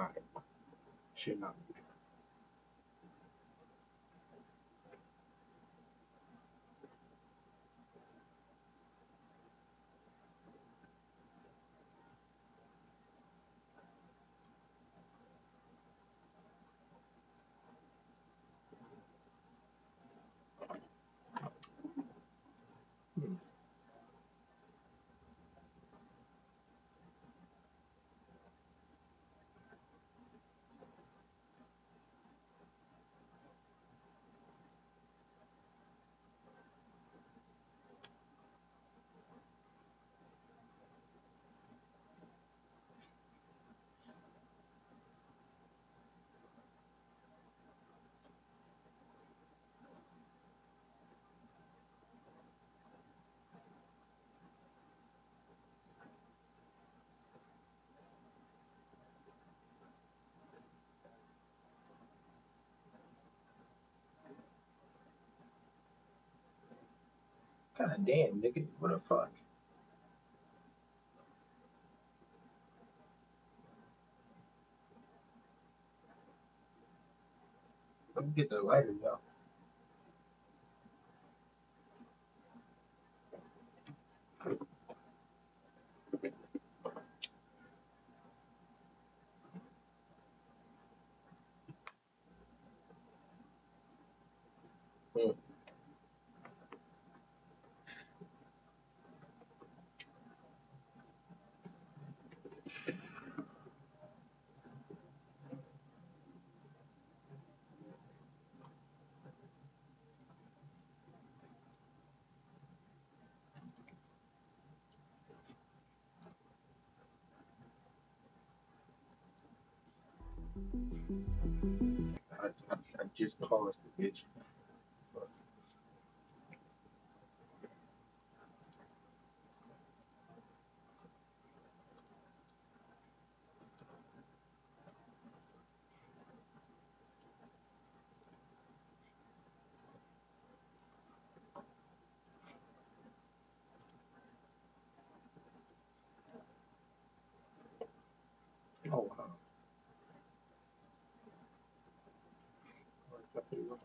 Alright, should not be. Hmm. God damn, nigga, what the fuck? Let me get the lighter, yo. Hmm. I just paused the bitch. Fuck. Oh, wow. Let's load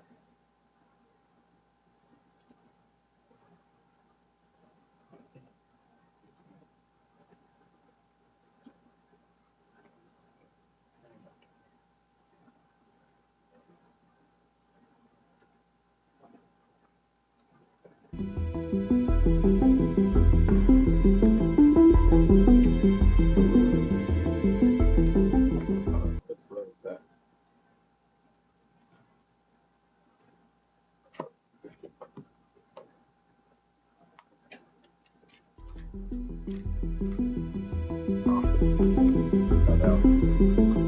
that. That out. Let's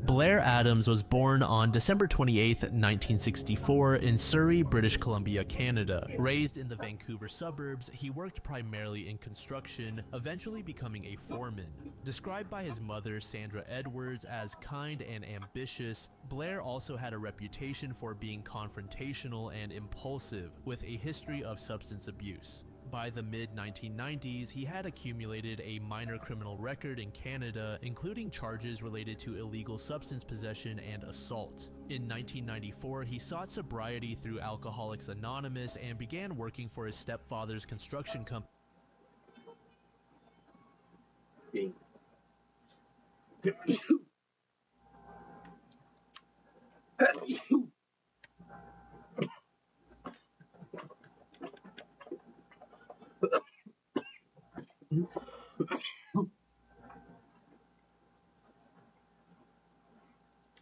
Blair Adams was born on December 28, 1964 in Surrey, British Columbia, Canada. Raised in the Vancouver suburbs, he worked primarily in construction, eventually becoming a foreman. Described by his mother, Sandra Edwards, as kind and ambitious, Blair also had a reputation for being confrontational and impulsive, with a history of substance abuse. By the mid-1990s, he had accumulated a minor criminal record in Canada, including charges related to illegal substance possession and assault. In 1994, he sought sobriety through Alcoholics Anonymous and began working for his stepfather's construction company.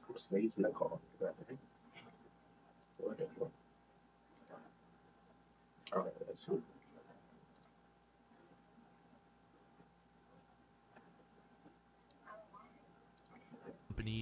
I'm sneezing. I call. All right, that's good.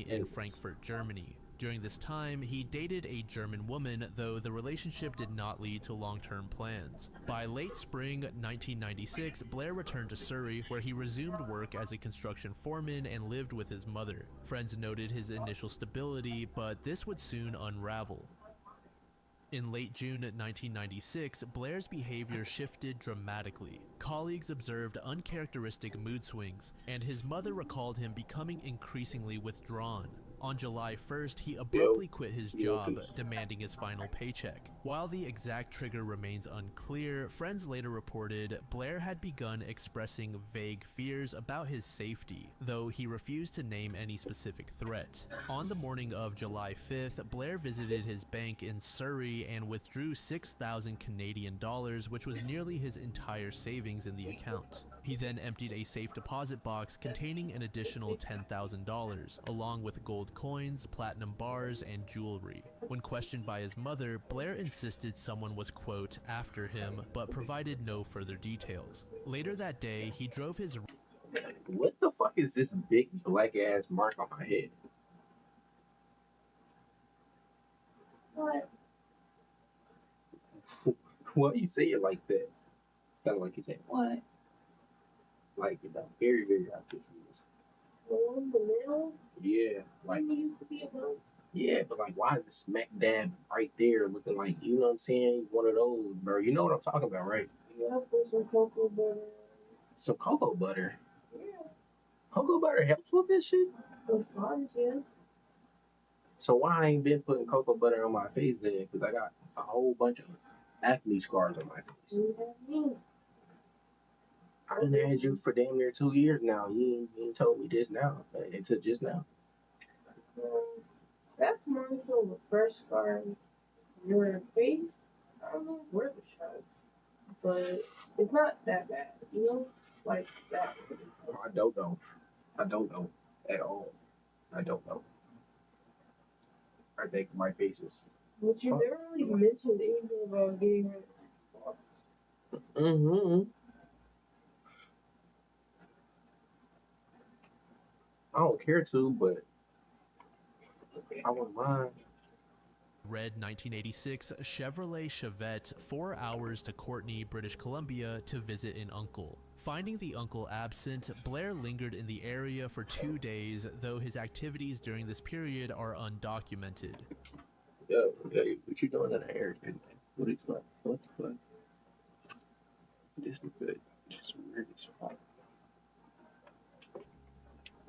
In Frankfurt, Germany. During this time, he dated a German woman, though the relationship did not lead to long-term plans. By late spring 1996, Blair returned to Surrey, where he resumed work as a construction foreman and lived with his mother. Friends noted his initial stability, but this would soon unravel. In late June 1996, Blair's behavior shifted dramatically. Colleagues observed uncharacteristic mood swings, and his mother recalled him becoming increasingly withdrawn. On July 1st, he Yo, abruptly quit his yo, job, demanding his final paycheck. While the exact trigger remains unclear, friends later reported Blair had begun expressing vague fears about his safety, though he refused to name any specific threat. On the morning of July 5th, Blair visited his bank in Surrey and withdrew 6,000 Canadian dollars, which was nearly his entire savings in the account. He then emptied a safe deposit box containing an additional $10,000, along with gold coins, platinum bars, and jewelry. When questioned by his mother, Blair insisted someone was, quote, after him, but provided no further details. Later that day, he drove his... what the fuck is this big black ass mark on my head? What? What you say it like that? Sound like you said what? Like, you know, very, very confused. In the middle? Yeah, like it used to be a bump. Yeah, but like, why is it smack dab right there, looking like, you know what I'm saying? One of those, bro. You know what I'm talking about, right? Yeah, put some cocoa butter. Some cocoa butter. Yeah. Cocoa butter helps with this shit. For scars, yeah. So why I ain't been putting cocoa butter on my face then? Because I got a whole bunch of acne scars on my face. Yeah. I done had you for damn near 2 years now. You ain't told me this now. Until just now. That's more so the first scar on your face. I don't know where the show, but it's not that bad, you know? Like that. I don't know. I don't know at all. I don't know. I think my face is. But you never really mentioned anything about getting rid of spots. Mm-hmm. I don't care to, but I wouldn't mind. red 1986 Chevrolet Chevette 4 hours to Courtenay, British Columbia to visit an uncle. Finding the uncle absent, Blair lingered in the area for 2 days, though his activities during this period are undocumented. Yo, what you doing in the air? What is fuck? What the fuck? This is good. Just weird as fuck.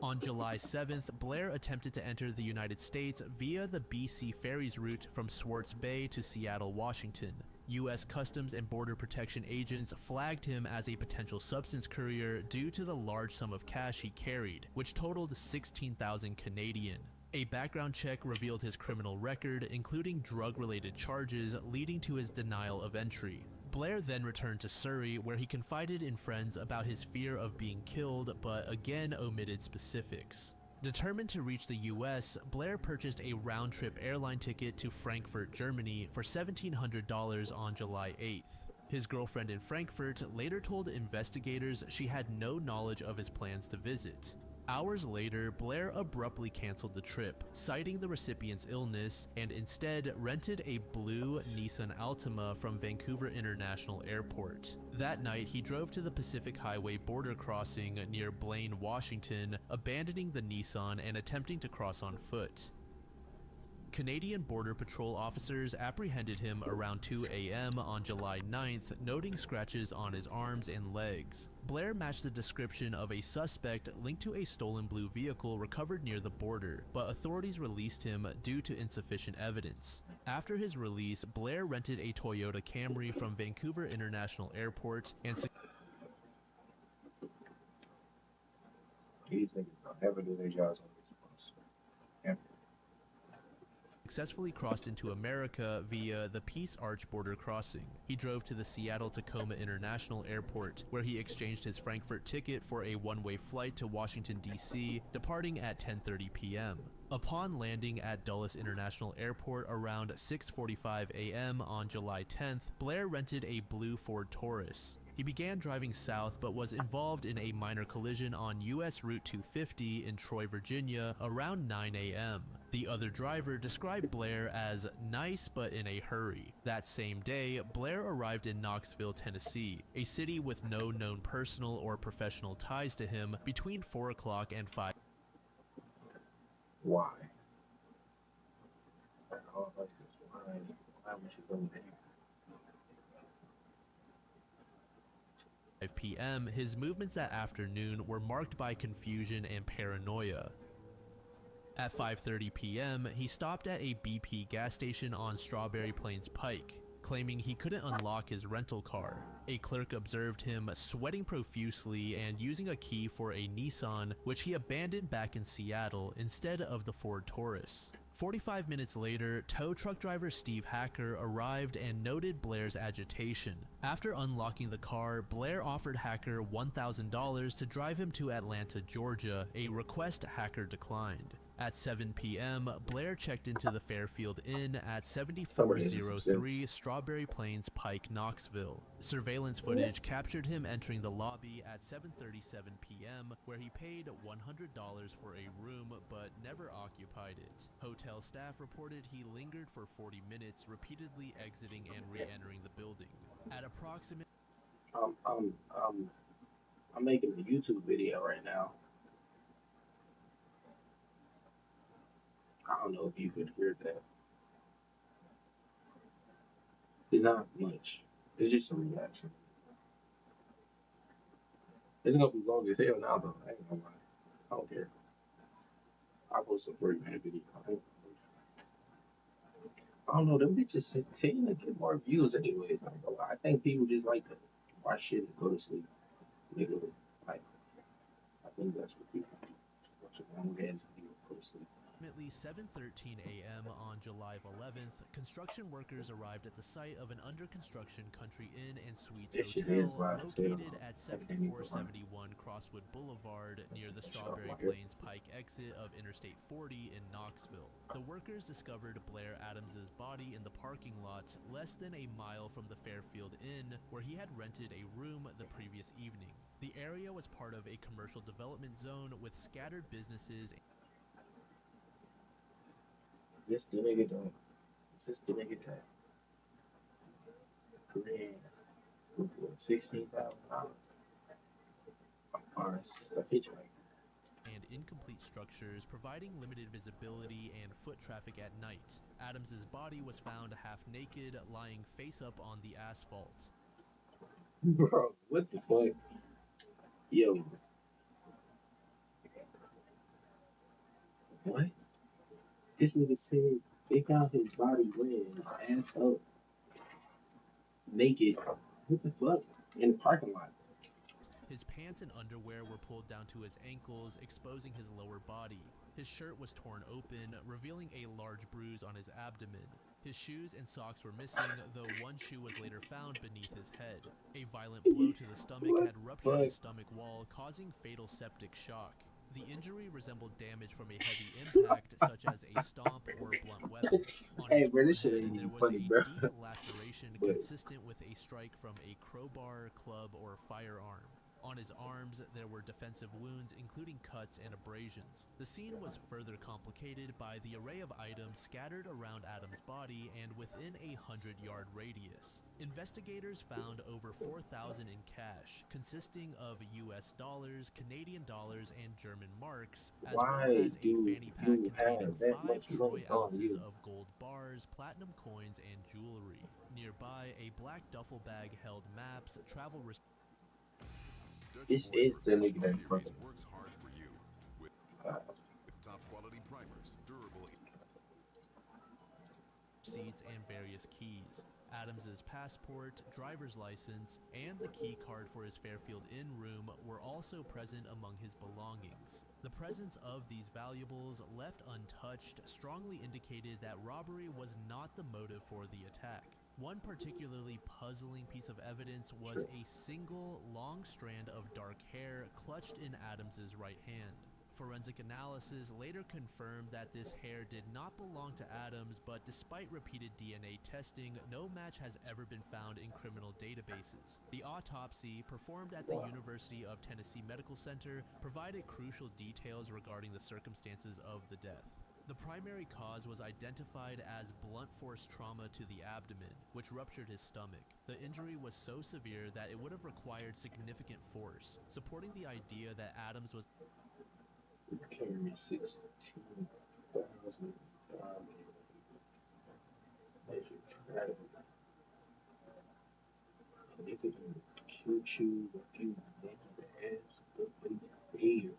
On July 7th, Blair attempted to enter the United States via the BC Ferries route from Swartz Bay to Seattle, Washington. U.S. Customs and Border Protection agents flagged him as a potential substance courier due to the large sum of cash he carried, which totaled 16,000 Canadian. A background check revealed his criminal record, including drug-related charges, leading to his denial of entry. Blair then returned to Surrey, where he confided in friends about his fear of being killed, but again omitted specifics. Determined to reach the US, Blair purchased a round-trip airline ticket to Frankfurt, Germany for $1,700 on July 8th. His girlfriend in Frankfurt later told investigators she had no knowledge of his plans to visit. Hours later, Blair abruptly canceled the trip, citing the recipient's illness, and instead rented a blue Nissan Altima from Vancouver International Airport. That night, he drove to the Pacific Highway border crossing near Blaine, Washington, abandoning the Nissan and attempting to cross on foot. Canadian Border Patrol officers apprehended him around 2 a.m. on July 9th, noting scratches on his arms and legs. Blair matched the description of a suspect linked to a stolen blue vehicle recovered near the border, but authorities released him due to insufficient evidence. After his release, Blair rented a Toyota Camry from Vancouver International Airport and These niggas don't ever do their jobs when they're supposed to. Ever. successfully crossed into America via the Peace Arch border crossing. He drove to the Seattle-Tacoma International Airport, where he exchanged his Frankfurt ticket for a one-way flight to Washington, D.C., departing at 10:30 p.m. Upon landing at Dulles International Airport around 6:45 a.m. on July 10th, Blair rented a blue Ford Taurus. He began driving south but was involved in a minor collision on US Route 250 in Troy, Virginia around 9 a.m. The other driver described Blair as nice but in a hurry. That same day, Blair arrived in Knoxville, Tennessee, a city with no known personal or professional ties to him between 4 o'clock and 5. Why? I don't like this. Why? time we should go there. 5 p.m., his movements that afternoon were marked by confusion and paranoia. At 5:30 p.m., he stopped at a BP gas station on Strawberry Plains Pike, claiming he couldn't unlock his rental car. A clerk observed him sweating profusely and using a key for a Nissan, which he abandoned back in Seattle instead of the Ford Taurus. 45 minutes later, tow truck driver Steve Hacker arrived and noted Blair's agitation. After unlocking the car, Blair offered Hacker $1,000 to drive him to Atlanta, Georgia, a request Hacker declined. At 7 p.m., Blair checked into the Fairfield Inn at 7403 Strawberry Plains Pike, Knoxville. Surveillance footage captured him entering the lobby at 7:37 p.m., where he paid $100 for a room but never occupied it. Hotel staff reported he lingered for 40 minutes, repeatedly exiting and re-entering the building. At approximately I'm making a YouTube video right now. I don't know if you could hear that. It's not much. It's just a reaction. It's gonna be long as hell now, though. I ain't gonna lie. I don't care. I'll post a 30-minute video. I don't know. Them bitches tend to get more views, anyways. I don't know. I think people just like to watch shit and go to sleep. Literally, like I think that's what people do. Watch a long ass video, go to sleep. Approximately 7:13 a.m. on July 11th, construction workers arrived at the site of an under-construction Country Inn and Suites hotel located at 7471 Crosswood Boulevard near the Strawberry Plains Pike exit of Interstate 40 in Knoxville. The workers discovered Blair Adams's body in the parking lot less than a mile from the Fairfield Inn, where he had rented a room the previous evening. The area was part of a commercial development zone with scattered businesses. This the nigga done. This the nigga done. Korean. $16,000. A hitchhiker. And incomplete structures, providing limited visibility and foot traffic at night. Adams's body was found half naked, lying face up on the asphalt. Bro, what the fuck? Yo. What? This nigga said they found his body laying ass up, naked. What the fuck? In the parking lot. His pants and underwear were pulled down to his ankles, exposing his lower body. His shirt was torn open, revealing a large bruise on his abdomen. His shoes and socks were missing, though one shoe was later found beneath his head. A violent blow to the stomach had ruptured his stomach wall, causing fatal septic shock. The injury resembled damage from a heavy impact, such as a stomp or blunt weapon. On his forehead, there was a deep laceration consistent with a strike from a crowbar, club, or firearm. On his arms, there were defensive wounds, including cuts and abrasions. The scene was further complicated by the array of items scattered around Adams' body and within a 100-yard radius. Investigators found over $4,000 in cash, consisting of US dollars, Canadian dollars, and German marks, as well as a fanny pack containing 5 troy ounces of gold bars, platinum coins, and jewelry. Nearby, a black duffel bag held maps, travel receipts. This is the nigga that fucking works hard for you with top quality primers, durable receipts, and various keys. Adams's passport, driver's license, and the key card for his Fairfield Inn room were also present among his belongings. The presence of these valuables, left untouched, strongly indicated that robbery was not the motive for the attack. One particularly puzzling piece of evidence was a single, long strand of dark hair clutched in Adams's right hand. Forensic analysis later confirmed that this hair did not belong to Adams, but despite repeated DNA testing, no match has ever been found in criminal databases. The autopsy, performed at the University of Tennessee Medical Center, provided crucial details regarding the circumstances of the death. The primary cause was identified as blunt force trauma to the abdomen, which ruptured his stomach. The injury was so severe that it would have required significant force, supporting the idea that Adams was carry 16,000. as you travel. And they could kill you if you make the ass, but he's there.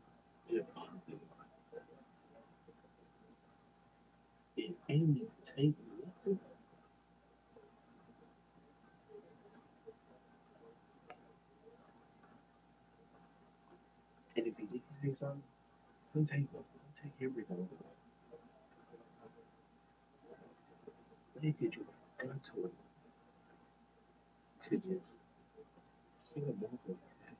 They're pumping it ain't even take nothing. And if he did take something, he'll take everything. They could you gun to it, could just sing a move like that.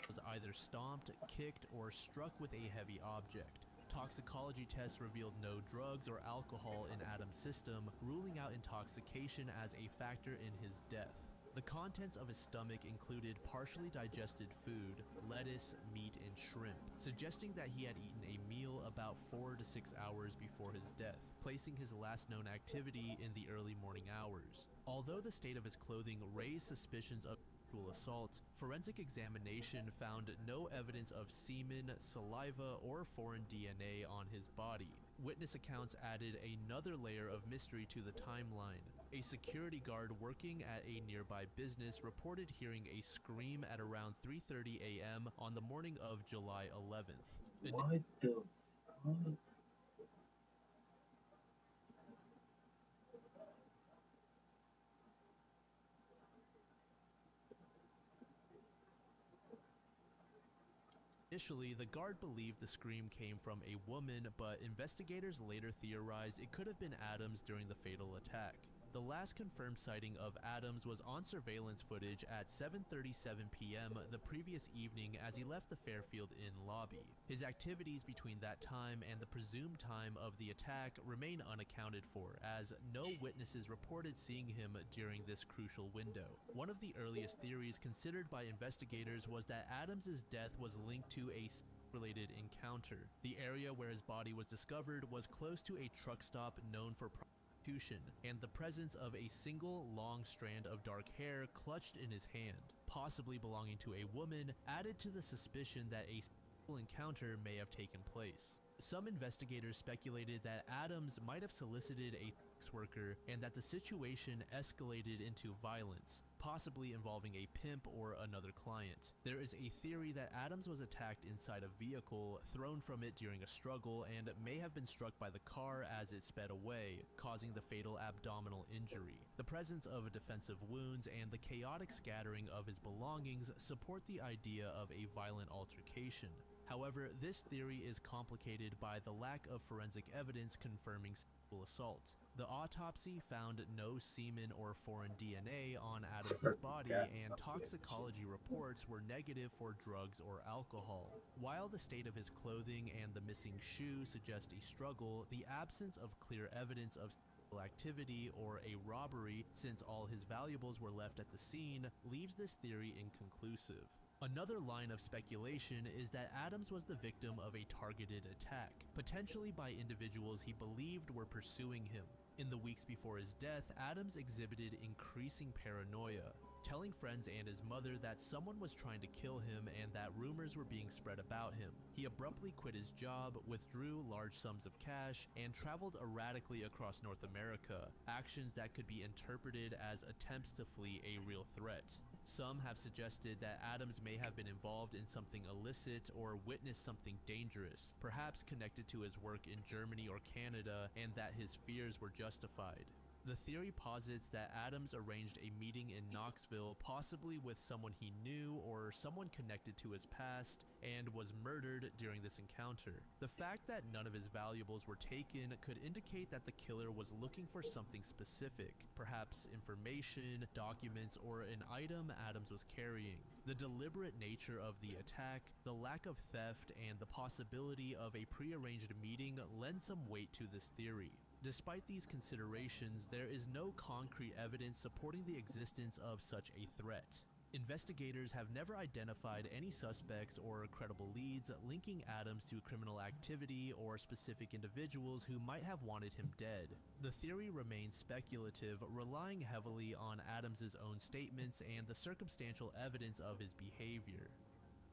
Was either stomped, kicked, or struck with a heavy object. Toxicology tests revealed no drugs or alcohol in Adam's system, ruling out intoxication as a factor in his death. The contents of his stomach included partially digested food, lettuce, meat, and shrimp, suggesting that he had eaten a meal about 4 to 6 hours before his death, placing his last known activity in the early morning hours. Although the state of his clothing raised suspicions of sexual assault, forensic examination found no evidence of semen, saliva, or foreign DNA on his body. Witness accounts added another layer of mystery to the timeline. A security guard working at a nearby business reported hearing a scream at around 3:30 a.m. on the morning of July 11th. What the fuck? Initially, the guard believed the scream came from a woman, but investigators later theorized it could have been Adams during the fatal attack. The last confirmed sighting of Adams was on surveillance footage at 7:37 p.m. the previous evening as he left the Fairfield Inn lobby. His activities between that time and the presumed time of the attack remain unaccounted for, as no witnesses reported seeing him during this crucial window. One of the earliest theories considered by investigators was that Adams's death was linked to a related encounter. The area where his body was discovered was close to a truck stop known for and the presence of a single long strand of dark hair clutched in his hand, possibly belonging to a woman, added to the suspicion that a sexual encounter may have taken place. Some investigators speculated that Adams might have solicited a sex worker and that the situation escalated into violence, possibly involving a pimp or another client. There is a theory that Adams was attacked inside a vehicle, thrown from it during a struggle, and may have been struck by the car as it sped away, causing the fatal abdominal injury. The presence of defensive wounds and the chaotic scattering of his belongings support the idea of a violent altercation. However, this theory is complicated by the lack of forensic evidence confirming sexual assault. The autopsy found no semen or foreign DNA on Adams's body, and toxicology reports were negative for drugs or alcohol. While the state of his clothing and the missing shoe suggest a struggle, the absence of clear evidence of sexual activity or a robbery, since all his valuables were left at the scene, leaves this theory inconclusive. Another line of speculation is that Adams was the victim of a targeted attack, potentially by individuals he believed were pursuing him. In the weeks before his death, Adams exhibited increasing paranoia, telling friends and his mother that someone was trying to kill him and that rumors were being spread about him. He abruptly quit his job, withdrew large sums of cash, and traveled erratically across North America, actions that could be interpreted as attempts to flee a real threat. Some have suggested that Adams may have been involved in something illicit or witnessed something dangerous, perhaps connected to his work in Germany or Canada, and that his fears were justified. The theory posits that Adams arranged a meeting in Knoxville, possibly with someone he knew or someone connected to his past, and was murdered during this encounter. The fact that none of his valuables were taken could indicate that the killer was looking for something specific, perhaps information, documents, or an item Adams was carrying. The deliberate nature of the attack, the lack of theft, and the possibility of a prearranged meeting lend some weight to this theory. Despite these considerations, there is no concrete evidence supporting the existence of such a threat. Investigators have never identified any suspects or credible leads linking Adams to criminal activity or specific individuals who might have wanted him dead. The theory remains speculative, relying heavily on Adams's own statements and the circumstantial evidence of his behavior.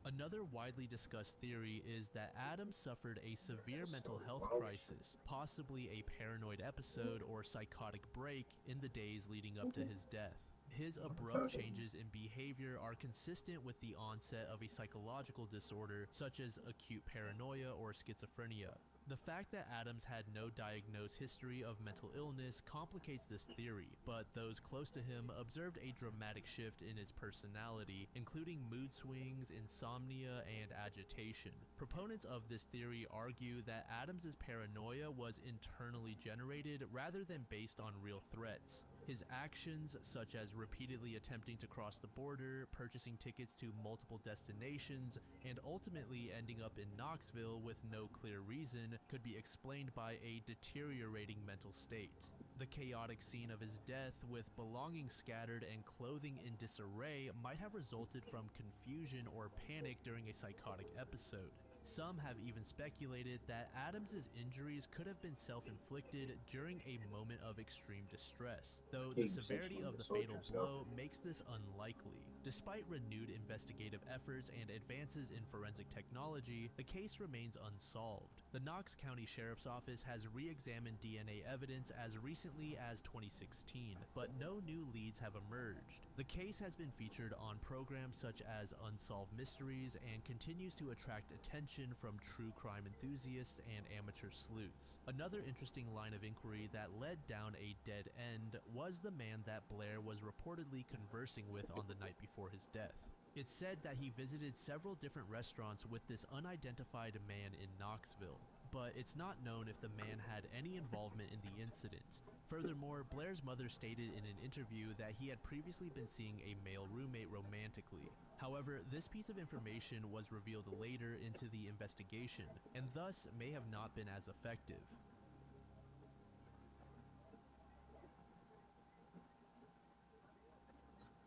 Another widely discussed theory is that Adams suffered a severe mental health crisis, possibly a paranoid episode or psychotic break in the days leading up to his death. His abrupt changes in behavior are consistent with the onset of a psychological disorder such as acute paranoia or schizophrenia. The fact that Adams had no diagnosed history of mental illness complicates this theory, but those close to him observed a dramatic shift in his personality, including mood swings, insomnia, and agitation. Proponents of this theory argue that Adams's paranoia was internally generated rather than based on real threats. His actions, such as repeatedly attempting to cross the border, purchasing tickets to multiple destinations, and ultimately ending up in Knoxville with no clear reason, could be explained by a deteriorating mental state. The chaotic scene of his death, with belongings scattered and clothing in disarray, might have resulted from confusion or panic during a psychotic episode. Some have even speculated that Adams's injuries could have been self-inflicted during a moment of extreme distress, though the severity of the fatal blow makes this unlikely. Despite renewed investigative efforts and advances in forensic technology, the case remains unsolved. The Knox County Sheriff's Office has re-examined DNA evidence as recently as 2016, but no new leads have emerged. The case has been featured on programs such as Unsolved Mysteries and continues to attract attention from true crime enthusiasts and amateur sleuths. Another interesting line of inquiry that led down a dead end was the man that Blair was reportedly conversing with on the night before his death. It's said that he visited several different restaurants with this unidentified man in Knoxville, but it's not known if the man had any involvement in the incident. Furthermore, Blair's mother stated in an interview that he had previously been seeing a male roommate romantically. However, this piece of information was revealed later into the investigation, and thus may have not been as effective.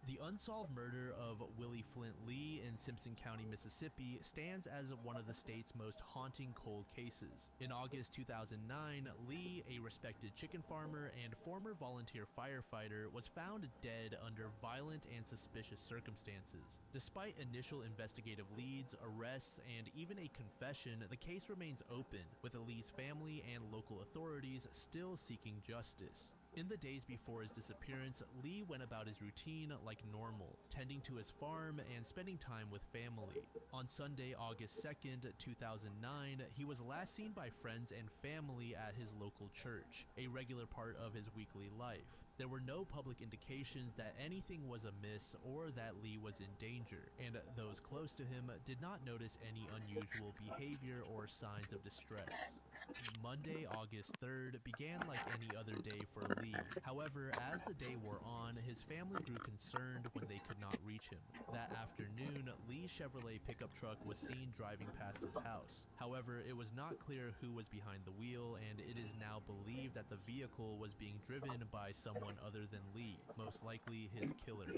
The unsolved murder of Willie Flint Lee in Simpson County, Mississippi stands as one of the state's most haunting cold cases. In August 2009, Lee, a respected chicken farmer and former volunteer firefighter, was found dead under violent and suspicious circumstances. Despite initial investigative leads, arrests, and even a confession, the case remains open, with Lee's family and local authorities still seeking justice. In the days before his disappearance, Lee went about his routine like normal, tending to his farm and spending time with family. On Sunday, August 2nd, 2009, he was last seen by friends and family at his local church, a regular part of his weekly life. There were no public indications that anything was amiss or that Lee was in danger, and those close to him did not notice any unusual behavior or signs of distress. Monday, August 3rd, began like any other day for Lee. However, as the day wore on, his family grew concerned when they could not reach him. That afternoon, Lee's Chevrolet pickup truck was seen driving past his house. However, it was not clear who was behind the wheel, and it is now believed that the vehicle was being driven by someone other than Lee, most likely his killer.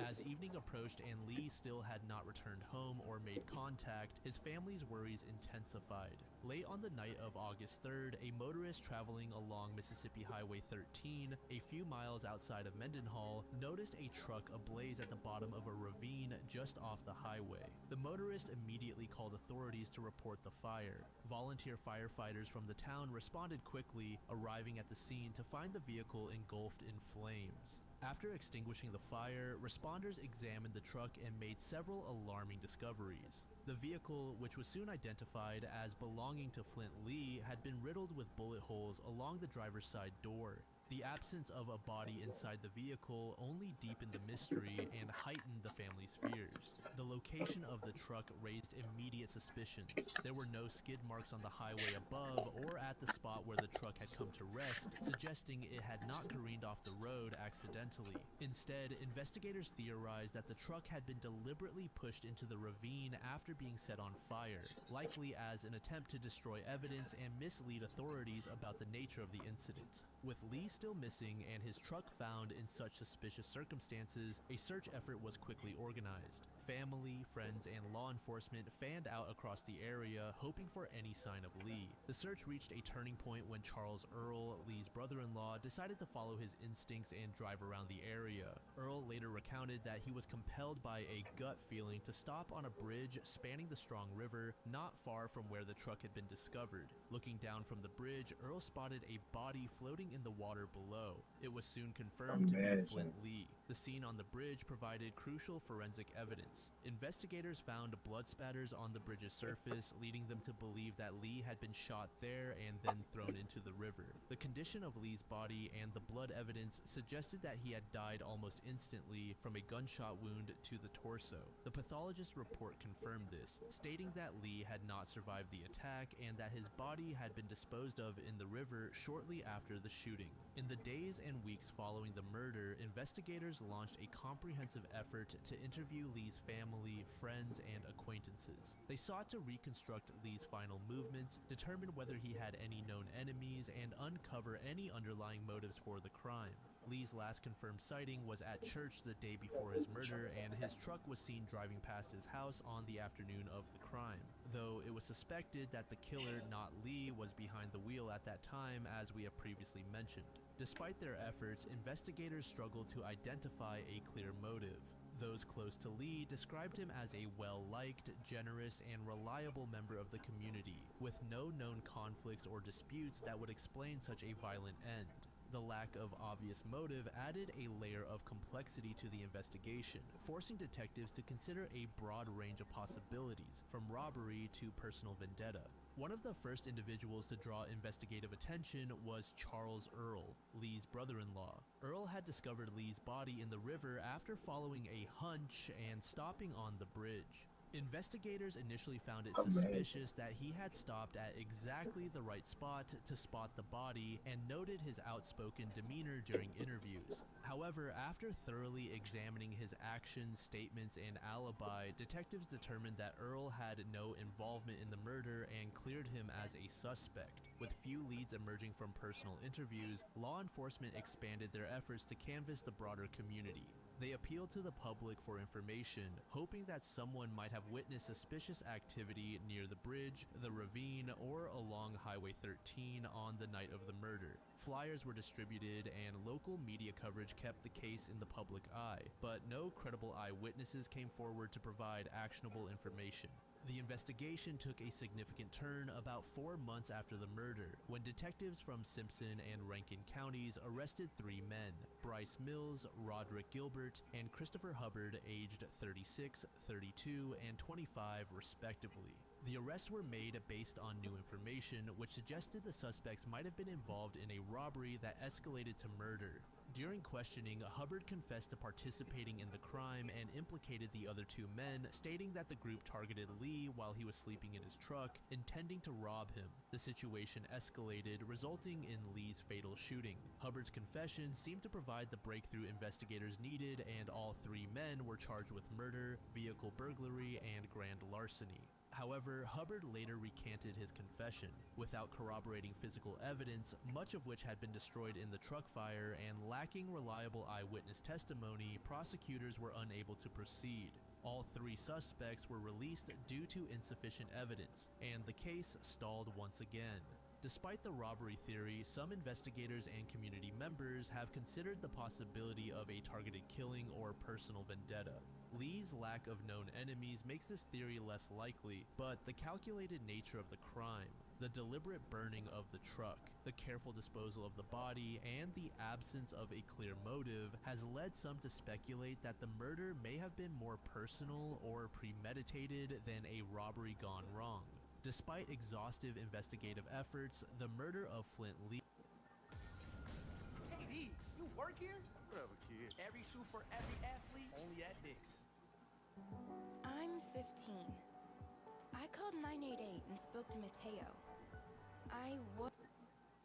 As evening approached and Lee still had not returned home or made contact, his family's worries intensified. Late on the night of August 3rd, a motorist traveling along Mississippi Highway 13, a few miles outside of Mendenhall, noticed a truck ablaze at the bottom of a ravine just off the highway. The motorist immediately called authorities to report the fire. Volunteer firefighters from the town responded quickly, arriving at the scene to find the vehicle engulfed in flames. After extinguishing the fire, responders examined the truck and made several alarming discoveries. The vehicle, which was soon identified as belonging to Flint Lee, had been riddled with bullet holes along the driver's side door. The absence of a body inside the vehicle only deepened the mystery and heightened the family's fears. The location of the truck raised immediate suspicions. There were no skid marks on the highway above or at the spot where the truck had come to rest, suggesting it had not careened off the road accidentally. Instead, investigators theorized that the truck had been deliberately pushed into the ravine after being set on fire, likely as an attempt to destroy evidence and mislead authorities about the nature of the incident. With Lee still missing and his truck found in such suspicious circumstances, a search effort was quickly organized. Family, friends, and law enforcement fanned out across the area, hoping for any sign of Lee. The search reached a turning point when Charles Earl, Lee's brother-in-law, decided to follow his instincts and drive around the area. Earl later recounted that he was compelled by a gut feeling to stop on a bridge spanning the Strong River, not far from where the truck had been discovered. Looking down from the bridge, Earl spotted a body floating in the water below. It was soon confirmed to be Flint Lee. The scene on the bridge provided crucial forensic evidence. Investigators found blood spatters on the bridge's surface, leading them to believe that Lee had been shot there and then thrown into the river. The condition of Lee's body and the blood evidence suggested that he had died almost instantly from a gunshot wound to the torso. The pathologist's report confirmed this, stating that Lee had not survived the attack and that his body had been disposed of in the river shortly after the shooting. In the days and weeks following the murder, investigators launched a comprehensive effort to interview Lee's family, friends, and acquaintances. They sought to reconstruct Lee's final movements, determine whether he had any known enemies, and uncover any underlying motives for the crime. Lee's last confirmed sighting was at church the day before his murder, and his truck was seen driving past his house on the afternoon of the crime, though it was suspected that the killer, not Lee, was behind the wheel at that time, as we have previously mentioned. Despite their efforts, investigators struggled to identify a clear motive. Those close to Lee described him as a well-liked, generous, and reliable member of the community, with no known conflicts or disputes that would explain such a violent end. The lack of obvious motive added a layer of complexity to the investigation, forcing detectives to consider a broad range of possibilities, from robbery to personal vendetta. One of the first individuals to draw investigative attention was Charles Earl, Lee's brother-in-law. Earl had discovered Lee's body in the river after following a hunch and stopping on the bridge. Investigators initially found it suspicious that he had stopped at exactly the right spot to spot the body and noted his outspoken demeanor during interviews. However, after thoroughly examining his actions, statements, and alibi, detectives determined that Earl had no involvement in the murder and cleared him as a suspect. With few leads emerging from personal interviews, law enforcement expanded their efforts to canvass the broader community. They appealed to the public for information, hoping that someone might have witnessed suspicious activity near the bridge, the ravine, or along Highway 13 on the night of the murder. Flyers were distributed and local media coverage kept the case in the public eye, but no credible eyewitnesses came forward to provide actionable information. The investigation took a significant turn about 4 months after the murder, when detectives from Simpson and Rankin counties arrested 3 men, Bryce Mills, Roderick Gilbert, and Christopher Hubbard, aged 36, 32, and 25 respectively. The arrests were made based on new information, which suggested the suspects might have been involved in a robbery that escalated to murder. During questioning, Hubbard confessed to participating in the crime and implicated the other 2 men, stating that the group targeted Lee while he was sleeping in his truck, intending to rob him. The situation escalated, resulting in Lee's fatal shooting. Hubbard's confession seemed to provide the breakthrough investigators needed, and all 3 men were charged with murder, vehicle burglary, and grand larceny. However, Hubbard later recanted his confession, without corroborating physical evidence, much of which had been destroyed in the truck fire, and lacking reliable eyewitness testimony. Prosecutors were unable to proceed. All 3 suspects were released due to insufficient evidence, and the case stalled once again. Despite the robbery theory, some investigators and community members have considered the possibility of a targeted killing or personal vendetta. Lee's lack of known enemies makes this theory less likely, but the calculated nature of the crime, the deliberate burning of the truck, the careful disposal of the body, and the absence of a clear motive has led some to speculate that the murder may have been more personal or premeditated than a robbery gone wrong. Despite exhaustive investigative efforts, the murder of Flint Lee. Hey D, you work here? Whatever, kid. Every shoe for every athlete, only at Dick's. I'm 15. I called 988 and spoke to Mateo.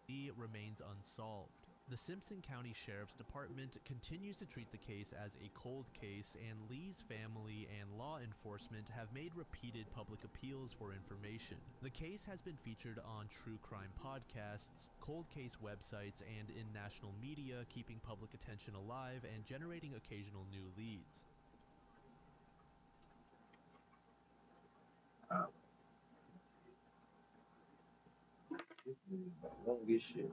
Lee remains unsolved. The Simpson County Sheriff's Department continues to treat the case as a cold case, and Lee's family and law enforcement have made repeated public appeals for information. The case has been featured on true crime podcasts, cold case websites, and in national media, keeping public attention alive and generating occasional new leads. Longest shit.